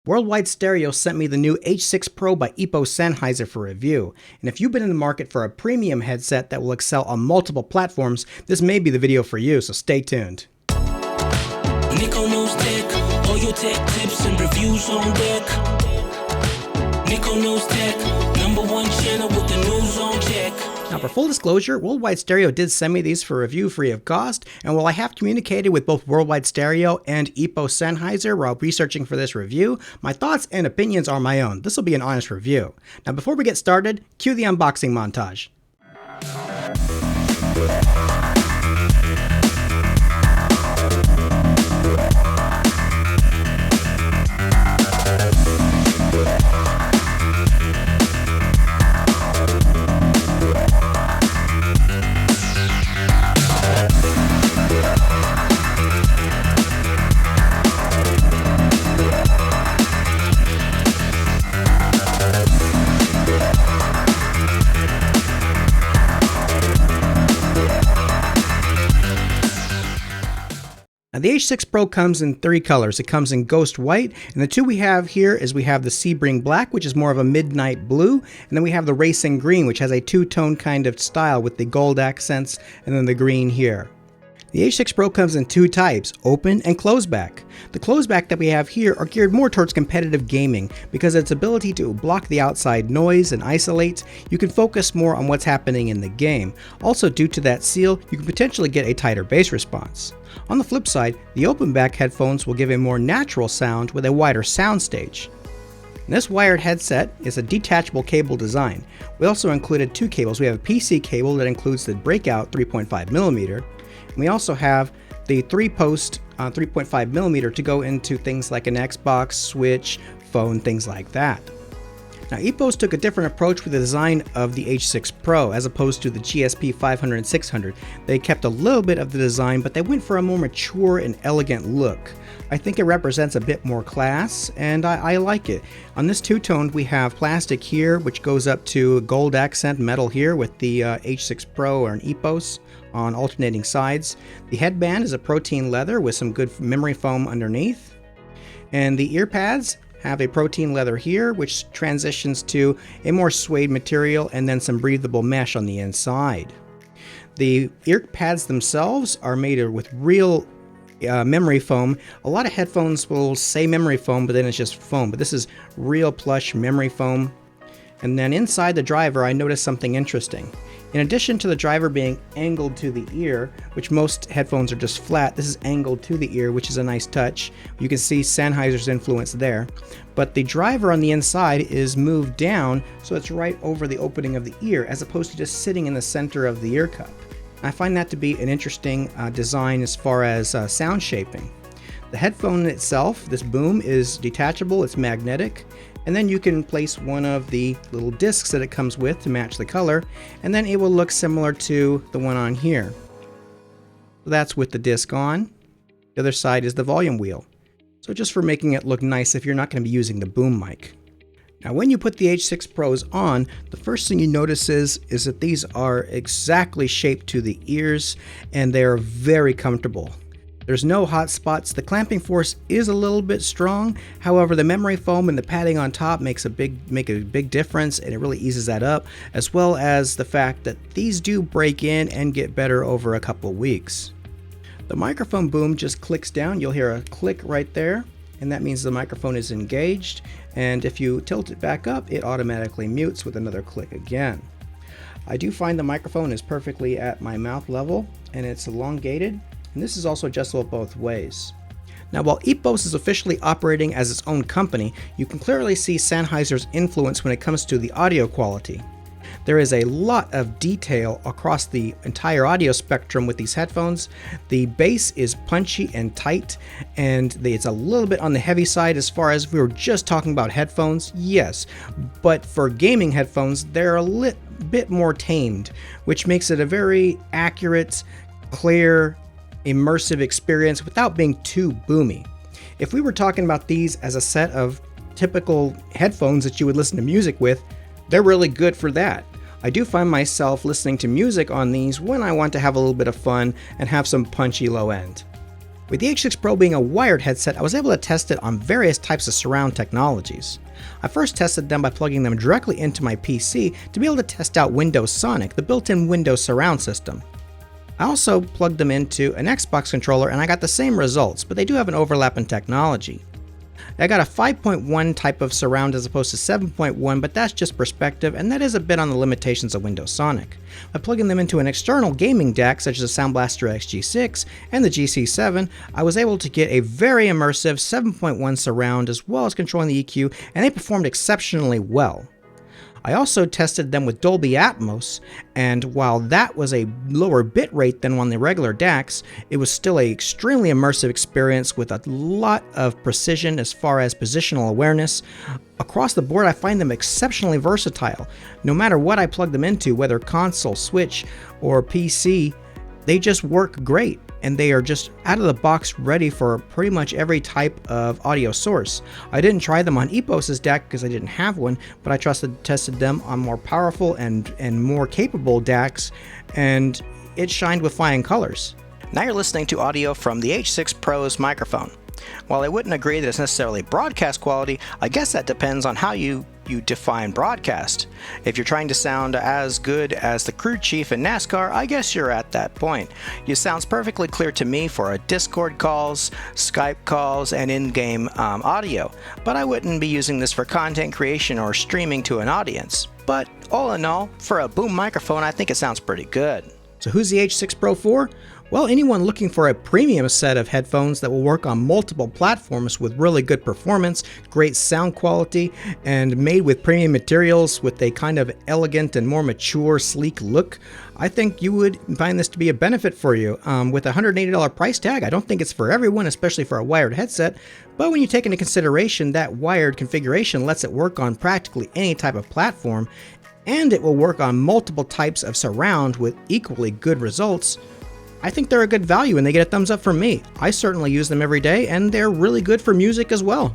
Worldwide Stereo sent me the new H6PRO by EPOS Sennheiser for review, and if you've been in the market for a premium headset that will excel on multiple platforms, this may be the video for you, so stay tuned. Nico knows tech, all your tech tips and reviews on deck. Nico knows tech, #1 channel with the news on check. Now, for full disclosure, Worldwide Stereo did send me these for review free of cost, and while I have communicated with both Worldwide Stereo and EPOS Sennheiser while researching for this review, my thoughts and opinions are my own. This will be an honest review. Now, before we get started, cue the unboxing montage. Now, the H6PRO comes in 3 colors. It comes in Ghost White, and the 2 we have here is we have the Sebring Black, which is more of a midnight blue, and then we have the Racing Green, which has a 2-tone kind of style with the gold accents and then the green here. The H6PRO comes in 2 types, open and closed back. The closed back that we have here are geared more towards competitive gaming because of its ability to block the outside noise and isolate. You can focus more on what's happening in the game. Also, due to that seal, you can potentially get a tighter bass response. On the flip side, the open back headphones will give a more natural sound with a wider soundstage. This wired headset is a detachable cable design. We also included 2 cables. We have a PC cable that includes the breakout 3.5mm, and we also have the 3-post 3.5mm to go into things like an Xbox, Switch, phone, things like that. Now, EPOS took a different approach with the design of the H6PRO as opposed to the GSP 500 and 600. They kept a little bit of the design, but they went for a more mature and elegant look. I think it represents a bit more class, and I like it. On this 2-tone, we have plastic here, which goes up to gold accent metal here with the H6PRO or an EPOS on alternating sides. The headband is a protein leather with some good memory foam underneath. And the ear pads have a protein leather here, which transitions to a more suede material and then some breathable mesh on the inside. The ear pads themselves are made with real memory foam. A lot of headphones will say memory foam, but then it's just foam. But this is real plush memory foam. And then inside the driver, I noticed something interesting. In addition to the driver being angled to the ear, which most headphones are just flat, this is angled to the ear, which is a nice touch. You can see Sennheiser's influence there. But the driver on the inside is moved down, so it's right over the opening of the ear, as opposed to just sitting in the center of the ear cup. I find that to be an interesting design as far as sound shaping. The headphone itself, this boom, is detachable, it's magnetic, and then you can place one of the little discs that it comes with to match the color, and then it will look similar to the one on here. So that's with the disc on. The other side is the volume wheel. So just for making it look nice if you're not going to be using the boom mic. Now, when you put the H6PROs on, the first thing you notice is that these are exactly shaped to the ears, and they're very comfortable. There's no hot spots. The clamping force is a little bit strong. However, the memory foam and the padding on top make a big difference, and it really eases that up, as well as the fact that these do break in and get better over a couple weeks. The microphone boom just clicks down. You'll hear a click right there, and that means the microphone is engaged. And if you tilt it back up, it automatically mutes with another click again. I do find the microphone is perfectly at my mouth level, and it's elongated. And this is also adjustable both ways. Now, while EPOS is officially operating as its own company, you can clearly see Sennheiser's influence when it comes to the audio quality. There is a lot of detail across the entire audio spectrum with these headphones. The bass is punchy and tight, and it's a little bit on the heavy side as far as if we were just talking about headphones, yes. But for gaming headphones, they're a bit more tamed, which makes it a very accurate, clear, immersive experience without being too boomy. If we were talking about these as a set of typical headphones that you would listen to music with, they're really good for that. I do find myself listening to music on these when I want to have a little bit of fun and have some punchy low end. With the H6PRO being a wired headset, I was able to test it on various types of surround technologies. I first tested them by plugging them directly into my PC to be able to test out Windows Sonic, the built-in Windows surround system. I also plugged them into an Xbox controller and I got the same results, but they do have an overlap in technology. I got a 5.1 type of surround as opposed to 7.1, but that's just perspective, and that is a bit on the limitations of Windows Sonic. By plugging them into an external gaming DAC such as the Sound Blaster XG6 and the GC7, I was able to get a very immersive 7.1 surround as well as controlling the EQ, and they performed exceptionally well. I also tested them with Dolby Atmos, and while that was a lower bit rate than on the regular DACs, it was still an extremely immersive experience with a lot of precision as far as positional awareness. Across the board, I find them exceptionally versatile. No matter what I plug them into, whether console, Switch, or PC, they just work great, and they are just out of the box ready for pretty much every type of audio source. I didn't try them on EPOS's DAC because I didn't have one, but I tested them on more powerful and more capable DACs, and it shined with flying colors. Now you're listening to audio from the H6PRO's microphone. While I wouldn't agree that it's necessarily broadcast quality, I guess that depends on how you define broadcast. If you're trying to sound as good as the crew chief in NASCAR, I guess you're at that point. It sounds perfectly clear to me for Discord calls, Skype calls, and in-game audio, but I wouldn't be using this for content creation or streaming to an audience. But all in all, for a boom microphone, I think it sounds pretty good. So who's the H6PRO for? Well, anyone looking for a premium set of headphones that will work on multiple platforms with really good performance, great sound quality, and made with premium materials with a kind of elegant and more mature, sleek look, I think you would find this to be a benefit for you. With a $180 price tag, I don't think it's for everyone, especially for a wired headset, but when you take into consideration that wired configuration lets it work on practically any type of platform, and it will work on multiple types of surround with equally good results, I think they're a good value and they get a thumbs up from me. I certainly use them every day and they're really good for music as well.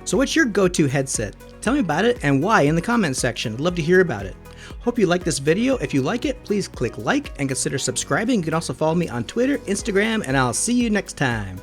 So what's your go-to headset? Tell me about it and why in the comments section. I'd love to hear about it. Hope you like this video. If you like it, please click like and consider subscribing. You can also follow me on Twitter, Instagram, and I'll see you next time.